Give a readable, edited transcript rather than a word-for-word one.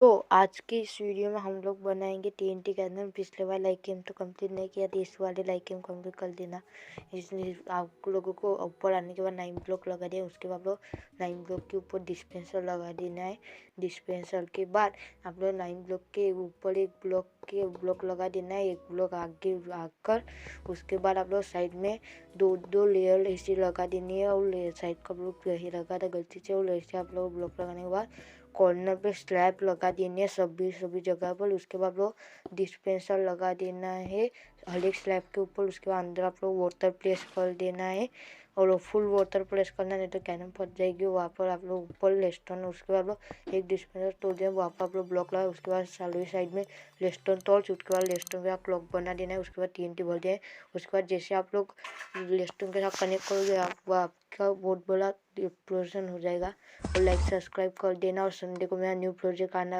तो आज की इस वीडियो में हम लोग बनाएंगे टीएनटी कैनन। पिछले बार लाइक गेम तो कंप्लीट नहीं किया था, इस वाले लाइक गेम कंप्लीट कर देना। इसलिए आप लोगों को ऊपर आने के बाद 9 ब्लॉक लगा दिया, उसके बाद लोग 9 ब्लॉक के ऊपर डिस्पेंसर लगा देना है। डिस्पेंसर के बाद आप लोग 9 ब्लॉक के ऊपर एक ब्लॉक लगा देना है, एक ब्लॉक आगे आकर उसके बाद आप लोग साइड में दो लेयर ऐसी लगा देनी है। और साइड का ब्लॉक यही लगा था गलती से, और ऐसे आप लोग ब्लॉक लगाने के बाद कॉर्नर पे स्लैब लगा देनी है सभी जगह पर। उसके बाद वो डिस्पेंसर लगा देना है हर एक स्लैब के ऊपर। उसके बाद अंदर आप लोग वाटर प्लेस कर देना है, और फुल वाटर प्लेस करना, नहीं तो कैनन फट जाएगी। वहाँ पर आप लोग ऊपर लेस्टोन, उसके बाद लोग एक डिस्पेंसर तोड़ दें, वहाँ पर आप लोग ब्लॉक लगाए। उसके बाद सालों साइड में लेस्टोन तोड़, उसके बाद लेस्टोन का क्लॉक बना देना है। उसके बाद टीएनटी भर दें। उसके बाद जैसे आप लोग लेस्टोन के साथ कनेक्ट करोगे आपका बहुत बड़ा एक्सप्लोजन हो जाएगा। और लाइक सब्सक्राइब कर देना। और संडे को मेरा न्यू प्रोजेक्ट आना